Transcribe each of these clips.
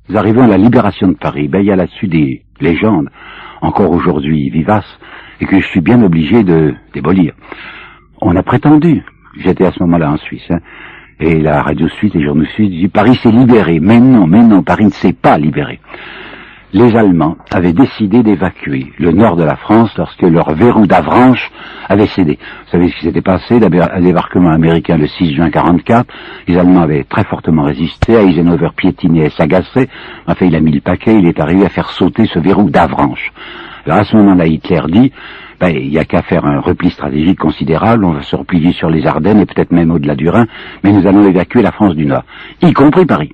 Nous arrivons à la libération de Paris. Il y a là-dessus des légendes, encore aujourd'hui vivaces, et que je suis bien obligé de démolir. On a prétendu, j'étais à ce moment-là en Suisse, et la radio suisse, les journaux suisses, dit Paris s'est libéré. Mais non, Paris ne s'est pas libéré. Les Allemands avaient décidé d'évacuer le nord de la France lorsque leur verrou d'Avranches avait cédé. Vous savez ce qui s'était passé, un débarquement américain le 6 juin 1944. Les Allemands avaient très fortement résisté, Eisenhower piétinait et s'agaçait. Enfin, il a mis le paquet, il est arrivé à faire sauter ce verrou d'Avranches. Alors à ce moment-là, Hitler dit, il n'y a qu'à faire un repli stratégique considérable, on va se replier sur les Ardennes et peut-être même au-delà du Rhin, mais nous allons évacuer la France du Nord, y compris Paris.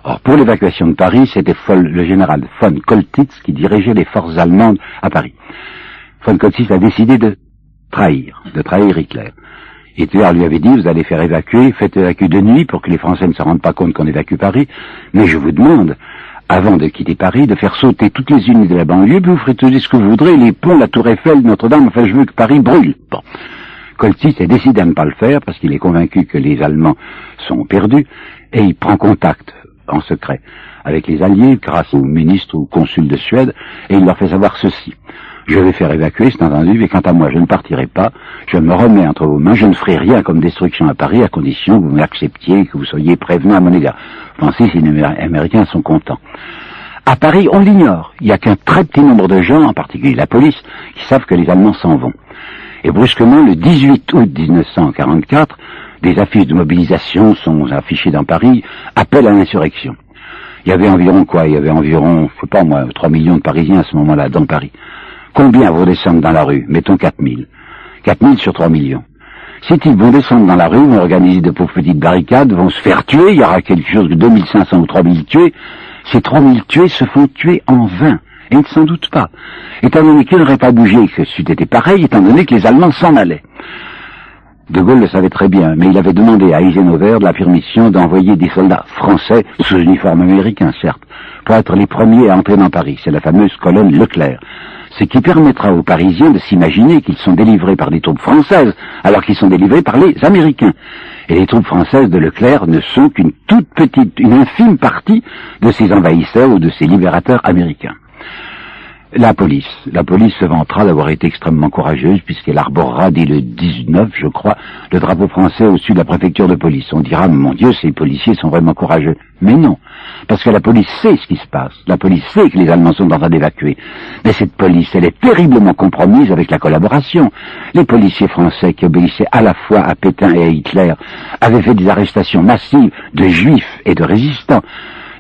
Or, pour l'évacuation de Paris, c'était le général von Coltitz qui dirigeait les forces allemandes à Paris. Von Coltitz a décidé de trahir Hitler. Hitler lui avait dit, vous allez faire évacuer, faites évacuer de nuit pour que les Français ne se rendent pas compte qu'on évacue Paris, mais je vous demande, avant de quitter Paris, de faire sauter toutes les unités de la banlieue, puis vous ferez tout ce que vous voudrez, les ponts, la Tour Eiffel, Notre-Dame, enfin je veux que Paris brûle. Bon. Coltitz a décidé à ne pas le faire parce qu'il est convaincu que les Allemands sont perdus, et il prend contact en secret avec les Alliés, grâce au ministre ou au consul de Suède, et il leur fait savoir ceci. Je vais faire évacuer, c'est entendu, mais quant à moi, je ne partirai pas, je me remets entre vos mains, je ne ferai rien comme destruction à Paris, à condition que vous m'acceptiez, que vous soyez prévenant à mon égard. Vous pensez si les Américains sont contents. À Paris, on l'ignore. Il n'y a qu'un très petit nombre de gens, en particulier la police, qui savent que les Allemands s'en vont. Et brusquement, le 18 août 1944, des affiches de mobilisation sont affichées dans Paris, appel à l'insurrection. Il y avait environ 3 millions de Parisiens à ce moment-là dans Paris. Combien vont descendre dans la rue? Mettons 4000. 4000 sur 3 millions. S'ils vont descendre dans la rue, vont organiser de pauvres petites barricades, vont se faire tuer, il y aura quelque chose de 2500 ou 3000 tués. Ces 3000 tués se font tuer en vain. Et ils ne s'en doutent pas. Étant donné qu'ils n'auraient pas bougé, que c'eût été pareil, étant donné que les Allemands s'en allaient. De Gaulle le savait très bien, mais il avait demandé à Eisenhower de la permission d'envoyer des soldats français, sous uniforme américain certes, pour être les premiers à entrer dans Paris. C'est la fameuse colonne Leclerc. Ce qui permettra aux Parisiens de s'imaginer qu'ils sont délivrés par des troupes françaises, alors qu'ils sont délivrés par les Américains. Et les troupes françaises de Leclerc ne sont qu'une toute petite, une infime partie de ces envahisseurs ou de ces libérateurs américains. La police se vantera d'avoir été extrêmement courageuse puisqu'elle arborera dès le 19, je crois, le drapeau français au-dessus de la préfecture de police. On dira, mon Dieu, ces policiers sont vraiment courageux. Mais non, parce que la police sait ce qui se passe. La police sait que les Allemands sont en train d'évacuer. Mais cette police, elle est terriblement compromise avec la collaboration. Les policiers français qui obéissaient à la fois à Pétain et à Hitler avaient fait des arrestations massives de juifs et de résistants.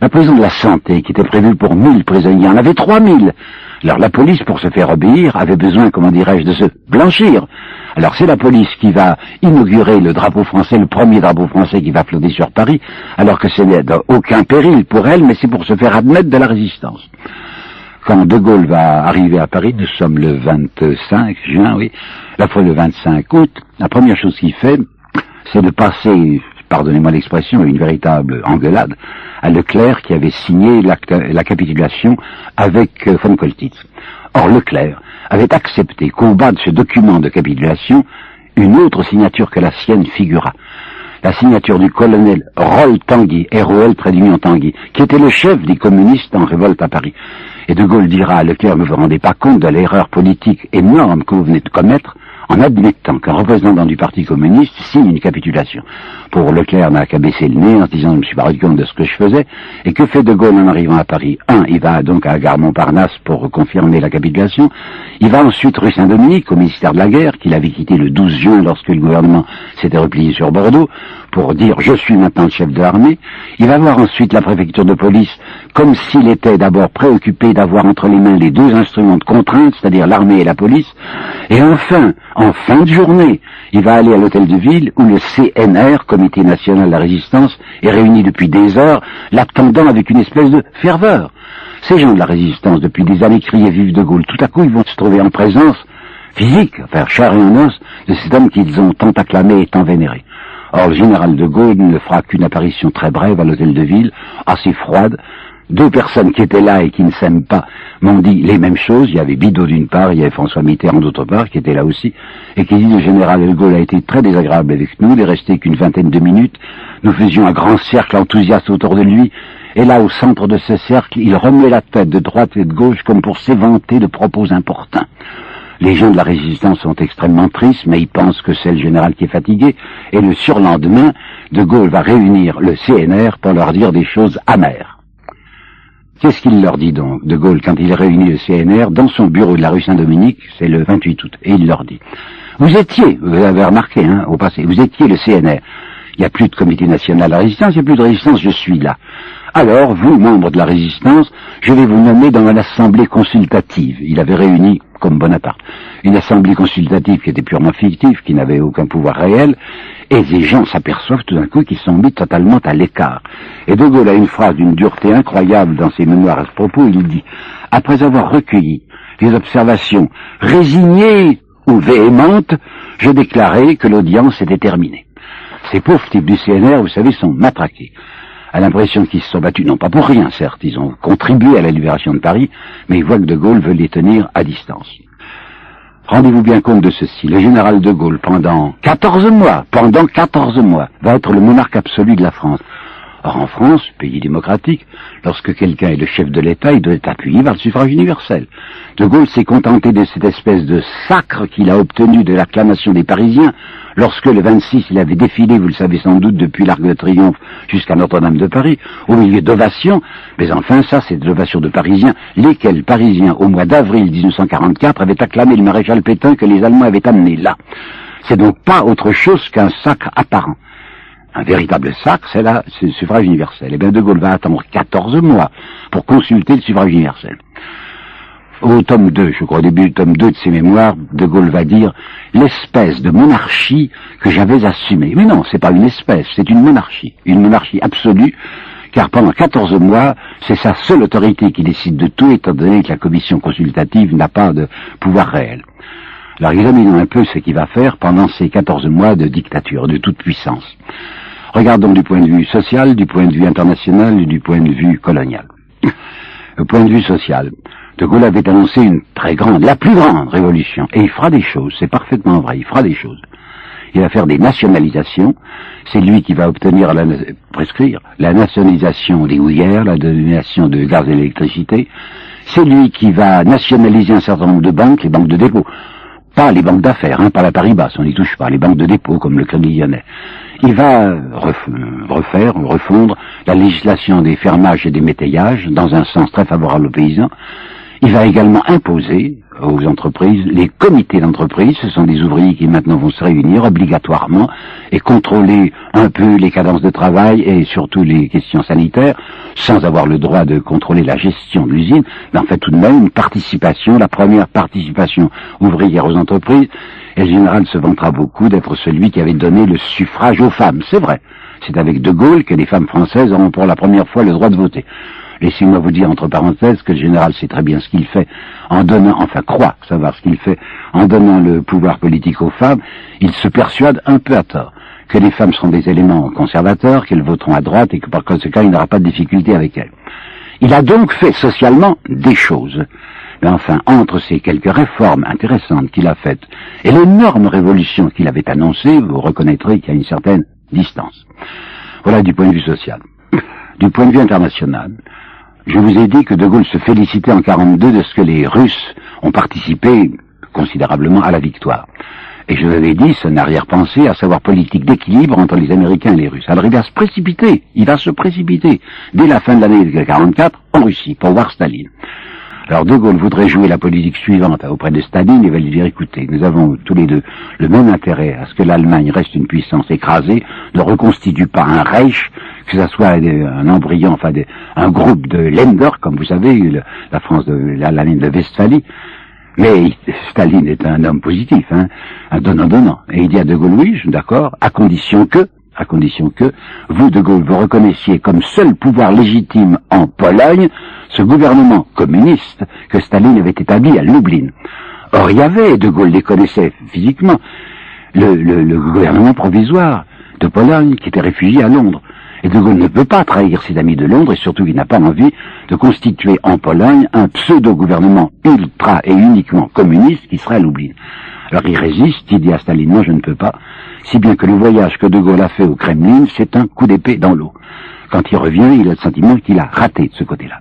La prison de la Santé, qui était prévue pour 1000 prisonniers, en avait 3000. Alors la police, pour se faire obéir, avait besoin, comment dirais-je, de se blanchir. Alors c'est la police qui va inaugurer le drapeau français, le premier drapeau français qui va flotter sur Paris, alors que ce n'est aucun péril pour elle, mais c'est pour se faire admettre de la résistance. Quand De Gaulle va arriver à Paris, nous sommes le 25 juin, oui, la fois le 25 août, la première chose qu'il fait, c'est de passer, pardonnez-moi l'expression, une véritable engueulade, à Leclerc qui avait signé la capitulation avec von Coltitz. Or Leclerc avait accepté qu'au bas de ce document de capitulation, une autre signature que la sienne figura. La signature du colonel Rol Tanguy, ROL Tanguy, qui était le chef des communistes en révolte à Paris. Et De Gaulle dira à Leclerc, ne vous rendez pas compte de l'erreur politique énorme que vous venez de commettre en admettant qu'un représentant du Parti communiste signe une capitulation. Pour Leclerc, n'a qu'à baisser le nez en se disant, je ne me suis pas rendu compte de ce que je faisais. Et que fait De Gaulle en arrivant à Paris? Il va donc à Gare Montparnasse pour confirmer la capitulation. Il va ensuite rue Saint-Dominique, au ministère de la Guerre, qu'il avait quitté le 12 juin lorsque le gouvernement s'était replié sur Bordeaux, pour dire, je suis maintenant le chef de l'armée. Il va voir ensuite la préfecture de police, comme s'il était d'abord préoccupé d'avoir entre les mains les deux instruments de contrainte, c'est-à-dire l'armée et la police. Et enfin, En fin de journée, il va aller à l'hôtel de ville où le CNR, Comité National de la Résistance, est réuni depuis des heures, l'attendant avec une espèce de ferveur. Ces gens de la Résistance, depuis des années, criaient vive de Gaulle. Tout à coup, ils vont se trouver en présence physique, enfin chair et en os, de cet homme qu'ils ont tant acclamé et tant vénéré. Or, le général de Gaulle ne fera qu'une apparition très brève à l'hôtel de ville, assez froide. Deux personnes qui étaient là et qui ne s'aiment pas m'ont dit les mêmes choses. Il y avait Bidault d'une part, il y avait François Mitterrand d'autre part, qui était là aussi, et qui dit le général de Gaulle a été très désagréable avec nous, il est resté qu'une vingtaine de minutes, nous faisions un grand cercle enthousiaste autour de lui, et là, au centre de ce cercle, il remet la tête de droite et de gauche comme pour s'éventer de propos importants. Les gens de la Résistance sont extrêmement tristes, mais ils pensent que c'est le général qui est fatigué, et le surlendemain, de Gaulle va réunir le CNR pour leur dire des choses amères. Qu'est-ce qu'il leur dit donc, de Gaulle, quand il réunit le CNR dans son bureau de la rue Saint-Dominique, c'est le 28 août, et il leur dit, vous étiez, vous avez remarqué, au passé, vous étiez le CNR, il n'y a plus de comité national de la résistance, il n'y a plus de résistance, je suis là. Alors, vous, membres de la résistance, je vais vous nommer dans une assemblée consultative. Il avait réuni, comme Bonaparte, une assemblée consultative qui était purement fictive, qui n'avait aucun pouvoir réel, et les gens s'aperçoivent tout d'un coup qu'ils sont mis totalement à l'écart. Et De Gaulle a une phrase d'une dureté incroyable dans ses mémoires à ce propos, il dit, après avoir recueilli les observations résignées ou véhémentes, je déclarais que l'audience était terminée. Ces pauvres types du CNR, vous savez, sont matraqués. À l'impression qu'ils se sont battus, non pas pour rien, certes, ils ont contribué à la libération de Paris, mais ils voient que De Gaulle veut les tenir à distance. Rendez-vous bien compte de ceci, le général de Gaulle, pendant 14 mois, va être le monarque absolu de la France. Or, en France, pays démocratique, lorsque quelqu'un est le chef de l'État, il doit être appuyé par le suffrage universel. De Gaulle s'est contenté de cette espèce de sacre qu'il a obtenu de l'acclamation des Parisiens, lorsque le 26, il avait défilé, vous le savez sans doute, depuis l'Arc de Triomphe jusqu'à Notre-Dame de Paris, au milieu d'ovations, mais enfin ça, c'est de l'ovation de Parisiens, lesquels Parisiens, au mois d'avril 1944, avaient acclamé le maréchal Pétain que les Allemands avaient amené là. C'est donc pas autre chose qu'un sacre apparent. Un véritable sacre, c'est le suffrage universel. Et bien De Gaulle va attendre 14 mois pour consulter le suffrage universel. Au tome 2, je crois, au début du tome 2 de ses mémoires, De Gaulle va dire l'espèce de monarchie que j'avais assumée. Mais non, c'est pas une espèce, c'est une monarchie absolue, car pendant 14 mois, c'est sa seule autorité qui décide de tout, étant donné que la commission consultative n'a pas de pouvoir réel. Alors examinons un peu ce qu'il va faire pendant ces 14 mois de dictature, de toute puissance. Regardons du point de vue social, du point de vue international et du point de vue colonial. Au point de vue social, De Gaulle avait annoncé une très grande, la plus grande révolution. Et il fera des choses, c'est parfaitement vrai, il fera des choses. Il va faire des nationalisations, c'est lui qui va obtenir, prescrire la nationalisation des houillères, la domination de gaz et d'électricité. C'est lui qui va nationaliser un certain nombre de banques, les banques de dépôt. Pas les banques d'affaires, pas la Paribas, on n'y touche pas, les banques de dépôt comme le Crédit Lyonnais. Il va refondre la législation des fermages et des métayages dans un sens très favorable aux paysans. Il va également imposer aux entreprises les comités d'entreprise, ce sont des ouvriers qui maintenant vont se réunir obligatoirement et contrôler un peu les cadences de travail et surtout les questions sanitaires, sans avoir le droit de contrôler la gestion de l'usine, mais en fait tout de même une participation, la première participation ouvrière aux entreprises, et le général se vantera beaucoup d'être celui qui avait donné le suffrage aux femmes, c'est vrai. C'est avec De Gaulle que les femmes françaises auront pour la première fois le droit de voter. Laissez-moi vous dire entre parenthèses que le général sait très bien ce qu'il fait en donnant, enfin croit savoir ce qu'il fait en donnant le pouvoir politique aux femmes. Il se persuade un peu à tort que les femmes seront des éléments conservateurs, qu'elles voteront à droite et que par conséquent il n'aura pas de difficulté avec elles. Il a donc fait socialement des choses. Mais enfin, entre ces quelques réformes intéressantes qu'il a faites et l'énorme révolution qu'il avait annoncée, vous reconnaîtrez qu'il y a une certaine distance. Voilà du point de vue social. Du point de vue international, je vous ai dit que De Gaulle se félicitait en 1942 de ce que les Russes ont participé considérablement à la victoire. Et je vous avais dit, c'est une arrière-pensée, à savoir politique d'équilibre entre les Américains et les Russes. Alors il va se précipiter dès la fin de l'année 1944 en Russie pour voir Staline. Alors De Gaulle voudrait jouer la politique suivante auprès de Staline et va lui dire, écoutez, nous avons tous les deux le même intérêt à ce que l'Allemagne reste une puissance écrasée, ne reconstitue pas un Reich, que ce soit un embryon, enfin un groupe de Länder, comme vous savez, la France de l'Allemagne de Westphalie. Mais Staline est un homme positif, hein, un donnant-donnant. Et il dit à De Gaulle, oui, je suis d'accord, à condition que, vous, De Gaulle, vous reconnaissiez comme seul pouvoir légitime en Pologne ce gouvernement communiste que Staline avait établi à Lublin. Or, il y avait, De Gaulle les connaissait physiquement, le gouvernement provisoire de Pologne qui était réfugié à Londres. Et De Gaulle ne peut pas trahir ses amis de Londres, et surtout il n'a pas envie de constituer en Pologne un pseudo-gouvernement ultra et uniquement communiste qui serait à Lublin. Alors il résiste, il dit à Staline, non, je ne peux pas, si bien que le voyage que De Gaulle a fait au Kremlin, c'est un coup d'épée dans l'eau. Quand il revient, il a le sentiment qu'il a raté de ce côté-là.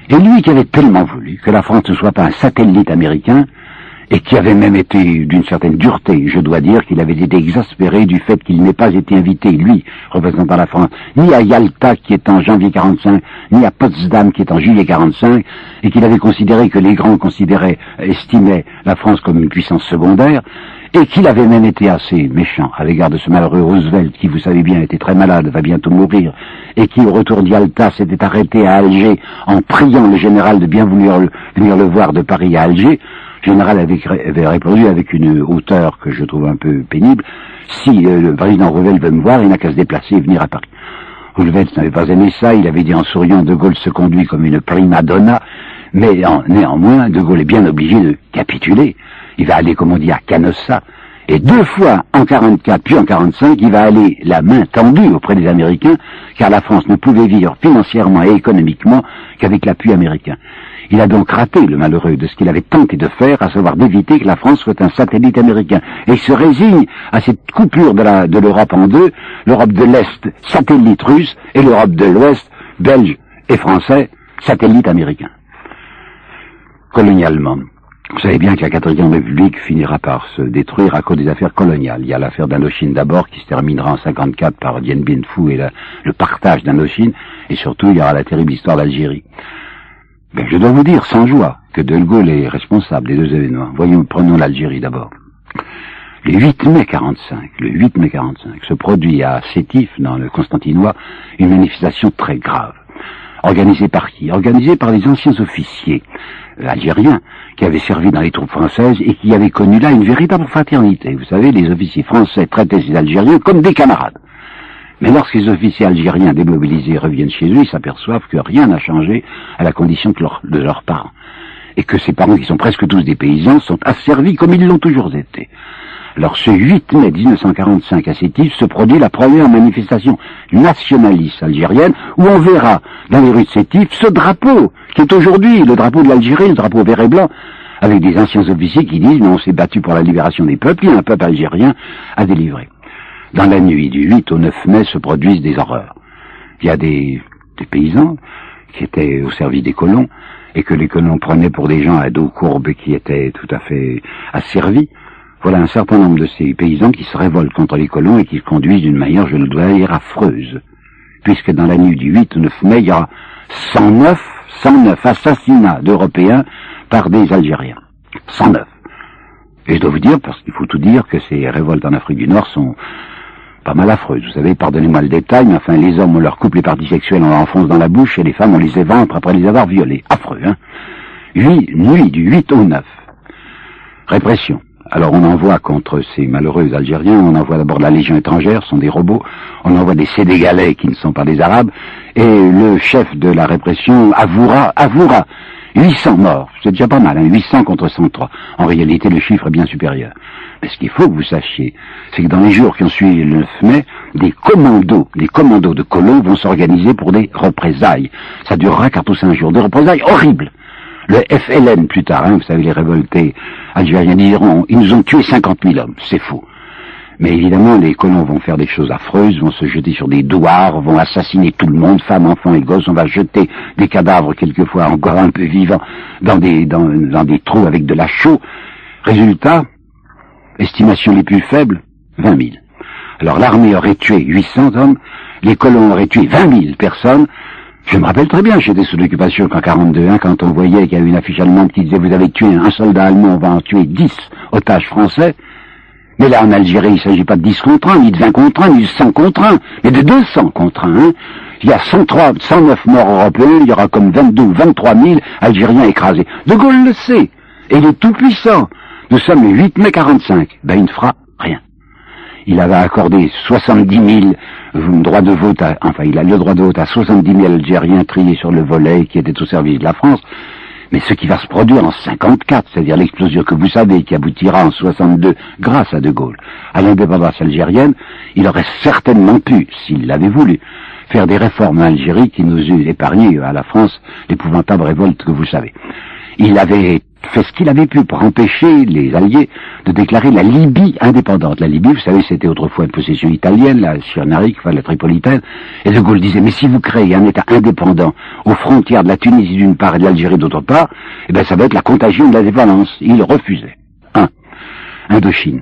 Et lui qui avait tellement voulu que la France ne soit pas un satellite américain, et qui avait même été d'une certaine dureté, je dois dire qu'il avait été exaspéré du fait qu'il n'ait pas été invité, lui, représentant la France, ni à Yalta qui est en janvier 45, ni à Potsdam qui est en juillet 45, et qu'il avait considéré que les grands estimaient la France comme une puissance secondaire, et qu'il avait même été assez méchant à l'égard de ce malheureux Roosevelt, qui, vous savez bien, était très malade, va bientôt mourir, et qui, au retour d'Yalta, s'était arrêté à Alger en priant le général de bien vouloir venir le voir de Paris à Alger. Le général avait répondu avec une hauteur que je trouve un peu pénible, si le président Roosevelt veut me voir, il n'a qu'à se déplacer et venir à Paris. Roosevelt n'avait pas aimé ça, il avait dit en souriant, De Gaulle se conduit comme une prima donna, mais néanmoins, De Gaulle est bien obligé de capituler. Il va aller, comme on dit, à Canossa, et 2 fois, en 44 puis en 45, il va aller la main tendue auprès des Américains, car la France ne pouvait vivre financièrement et économiquement qu'avec l'appui américain. Il a donc raté, le malheureux, de ce qu'il avait tenté de faire, à savoir d'éviter que la France soit un satellite américain. Et il se résigne à cette coupure de l'Europe en deux, l'Europe de l'Est, satellite russe, et l'Europe de l'Ouest, belge et français, satellite américain. Colonialement. Vous savez bien que la 4e République finira par se détruire à cause des affaires coloniales. Il y a l'affaire d'Indochine d'abord, qui se terminera en 54 par Dien Bien Phu et le partage d'Indochine, et surtout il y aura la terrible histoire d'Algérie. Ben, je dois vous dire, sans joie, que De Gaulle est responsable des 2 événements. Prenons l'Algérie d'abord. Le 8 mai 45, se produit à Sétif, dans le Constantinois, une manifestation très grave. Organisée par qui? Organisée par les anciens officiers algériens qui avaient servi dans les troupes françaises et qui avaient connu là une véritable fraternité. Vous savez, les officiers français traitaient ces Algériens comme des camarades. Mais lorsque les officiers algériens démobilisés reviennent chez eux, ils s'aperçoivent que rien n'a changé à la condition de leurs parents. Et que ces parents, qui sont presque tous des paysans, sont asservis comme ils l'ont toujours été. Alors ce 8 mai 1945 à Sétif se produit la première manifestation nationaliste algérienne où on verra dans les rues de Sétif ce drapeau qui est aujourd'hui le drapeau de l'Algérie, le drapeau vert et blanc, avec des anciens officiers qui disent « Non, on s'est battu pour la libération des peuples, il y a un peuple algérien à délivrer ». Dans la nuit du 8 au 9 mai se produisent des horreurs. Il y a des paysans qui étaient au service des colons et que les colons prenaient pour des gens à dos courbe et qui étaient tout à fait asservis. Voilà un certain nombre de ces paysans qui se révoltent contre les colons et qui se conduisent d'une manière, je le dois dire, affreuse. Puisque dans la nuit du 8 au 9 mai, il y aura 109 assassinats d'Européens par des Algériens. 109. Et je dois vous dire, parce qu'il faut tout dire, que ces révoltes en Afrique du Nord sont pas mal affreuses. Vous savez, pardonnez-moi le détail, mais enfin, les hommes, on leur coupe les parties sexuelles, on leur enfonce dans la bouche, et les femmes, on les éventre après les avoir violées. Affreux, hein. Nuit du 8 au 9. Répression. Alors on envoie contre ces malheureux Algériens, on envoie d'abord la Légion étrangère, ce sont des robots, on envoie des Sénégalais qui ne sont pas des Arabes, et le chef de la répression avouera 800 morts, c'est déjà pas mal, hein, 800 contre 103. En réalité, le chiffre est bien supérieur. Mais ce qu'il faut que vous sachiez, c'est que dans les jours qui ont suivi le 9 mai, des commandos de colons vont s'organiser pour des représailles. Ça durera 4 ou 5 jours, des représailles horribles. Le FLN plus tard, hein, vous savez, les révoltés algériens diront, ils nous ont tué 50 000 hommes, c'est faux. Mais évidemment, les colons vont faire des choses affreuses, vont se jeter sur des douars, vont assassiner tout le monde, femmes, enfants et gosses, on va jeter des cadavres, quelquefois encore un peu vivants, dans des trous avec de la chaux. Résultat, estimation les plus faibles, 20 000. Alors l'armée aurait tué 800 hommes, les colons auraient tué 20 000 personnes. Je me rappelle très bien, j'étais sous l'occupation qu'en 42, hein, quand on voyait qu'il y avait une affiche allemande qui disait « Vous avez tué un soldat allemand, on va en tuer 10 otages français ». Mais là, en Algérie, il ne s'agit pas de 10 contre 1, ni de 20 contre 1, ni de 100 contre 1, mais de 200 contre 1. Hein. Il y a 109 morts européens, il y aura comme 22 ou 23 000 Algériens écrasés. De Gaulle le sait. et le Tout-Puissant. Nous sommes le 8 mai 45. Ben, il ne fera rien. Il avait accordé 70 000 droits de vote, il a le droit de vote à 70 000 Algériens triés sur le volet qui étaient au service de la France. Mais ce qui va se produire en 54, c'est-à-dire l'explosion que vous savez qui aboutira en 62 grâce à De Gaulle à l'indépendance algérienne, il aurait certainement pu, s'il l'avait voulu, faire des réformes en Algérie qui nous eût épargné à la France l'épouvantable révolte que vous savez. Il avait fait ce qu'il avait pu pour empêcher les Alliés de déclarer la Libye indépendante. La Libye, vous savez, c'était autrefois une possession italienne, la Cyrenaique, la Tripolitaine, et De Gaulle disait, mais si vous créez un État indépendant aux frontières de la Tunisie d'une part et de l'Algérie d'autre part, eh ben ça va être la contagion de la dépendance. Il refusait. Indochine.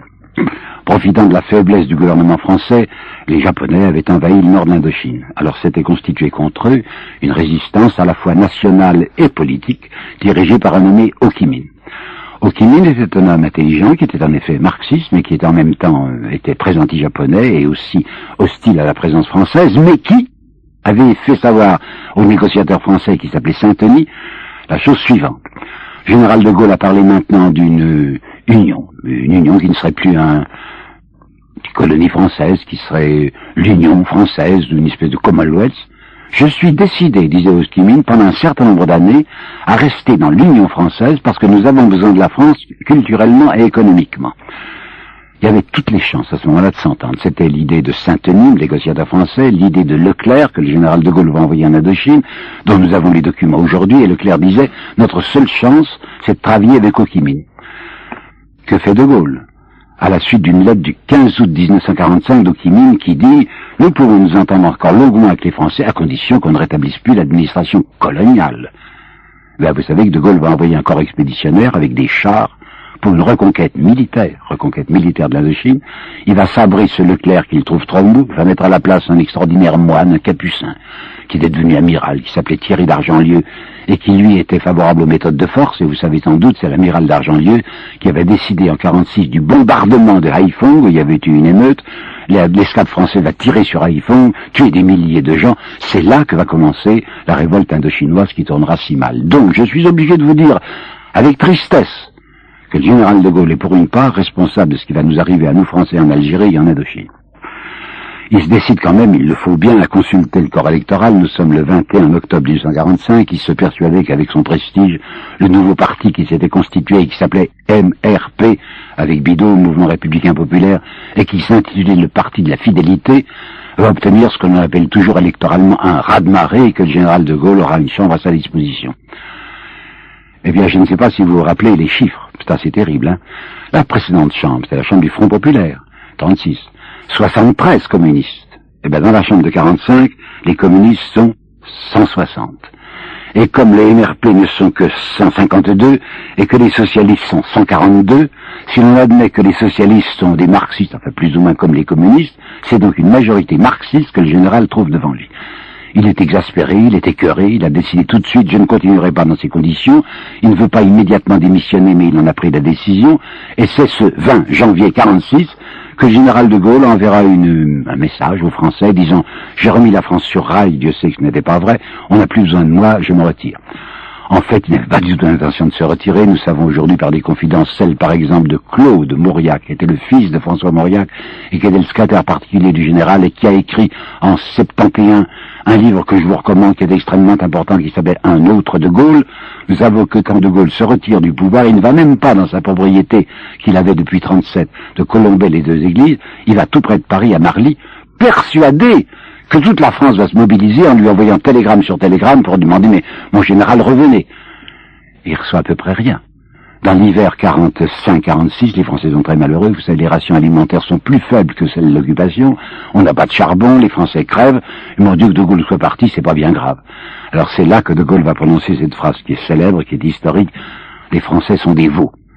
Profitant de la faiblesse du gouvernement français, les Japonais avaient envahi le nord de l'Indochine. Alors s'était constituée contre eux une résistance à la fois nationale et politique, dirigée par un nommé Ho Chi Minh. Ho Chi Minh était un homme intelligent, qui était en effet marxiste, mais qui était en même temps était très anti-japonais et aussi hostile à la présence française, mais qui avait fait savoir au négociateur français qui s'appelait Saint-Denis la chose suivante. Général de Gaulle a parlé maintenant d'une union, une union qui ne serait plus une colonie française, qui serait l'Union française, une espèce de Commonwealth. Je suis décidé, disait Ho Chi Minh, pendant un certain nombre d'années, à rester dans l'Union française parce que nous avons besoin de la France culturellement et économiquement. Il y avait toutes les chances à ce moment-là de s'entendre. C'était l'idée de Saint-Denis, le négociateur français, l'idée de Leclerc, que le général de Gaulle va envoyer en Indochine, dont nous avons les documents aujourd'hui, et Leclerc disait, notre seule chance, c'est de travailler avec Ho Chi Minh. Que fait de Gaulle? À la suite d'une lettre du 15 août 1945 d'Ho Chi Minh qui dit « Nous pouvons nous entendre encore longuement avec les Français à condition qu'on ne rétablisse plus l'administration coloniale. » Ben, vous savez que de Gaulle va envoyer un corps expéditionnaire avec des chars pour une reconquête militaire de l'Indochine. Il va sabrer ce Leclerc qu'il trouve trop mou, va mettre à la place un extraordinaire moine, un capucin, qui était devenu amiral, qui s'appelait Thierry d'Argentlieu, et qui lui était favorable aux méthodes de force, et vous savez sans doute, c'est l'amiral d'Argentlieu qui avait décidé en 46 du bombardement de Haiphong, où il y avait eu une émeute. L'escadre française va tirer sur Haiphong, tuer des milliers de gens. C'est là que va commencer la révolte indochinoise qui tournera si mal. Donc je suis obligé de vous dire, avec tristesse, que le général de Gaulle est pour une part responsable de ce qui va nous arriver à nous Français en Algérie et en Indochine. Il se décide quand même, il le faut bien, à consulter le corps électoral. Nous sommes le 21 octobre 1945, il se persuadait qu'avec son prestige, le nouveau parti qui s'était constitué et qui s'appelait MRP, avec Bidault, Mouvement Républicain Populaire, et qui s'intitulait le Parti de la Fidélité, va obtenir ce que l'on appelle toujours électoralement un raz-de-marée, et que le général de Gaulle aura une chambre à sa disposition. Eh bien, je ne sais pas si vous vous rappelez les chiffres, c'est assez terrible, hein. La précédente chambre, c'était la chambre du Front Populaire, 36. 73 communistes. Eh bien, dans la chambre de 45, les communistes sont 160. Et comme les MRP ne sont que 152, et que les socialistes sont 142, si l'on admet que les socialistes sont des marxistes, enfin plus ou moins comme les communistes, c'est donc une majorité marxiste que le général trouve devant lui. Il est exaspéré, il est écœuré, il a décidé tout de suite, je ne continuerai pas dans ces conditions, il ne veut pas immédiatement démissionner, mais il en a pris la décision, et c'est ce 20 janvier 46 que le général de Gaulle enverra un message aux Français disant « J'ai remis la France sur rail, Dieu sait que ce n'était pas vrai, on n'a plus besoin de moi, je me retire ». En fait, il n'avait pas du tout l'intention de se retirer. Nous savons aujourd'hui par des confidences, celle par exemple de Claude Mauriac, qui était le fils de François Mauriac, et qui était le secrétaire particulier du général, et qui a écrit en 71 un livre que je vous recommande, qui est extrêmement important, qui s'appelle Un autre de Gaulle. Nous avons que quand de Gaulle se retire du pouvoir, il ne va même pas dans sa propriété qu'il avait depuis 37 de Colombey les deux églises, il va tout près de Paris, à Marly, persuadé que toute la France va se mobiliser en lui envoyant télégramme sur télégramme pour demander « Mais mon général, revenez !» Il reçoit à peu près rien. Dans l'hiver 45-46, les Français sont très malheureux. Vous savez, les rations alimentaires sont plus faibles que celles de l'occupation. On n'a pas de charbon, les Français crèvent. Et mon Dieu, que de Gaulle soit parti, c'est pas bien grave. Alors c'est là que de Gaulle va prononcer cette phrase qui est célèbre, qui est historique. Les Français sont des veaux.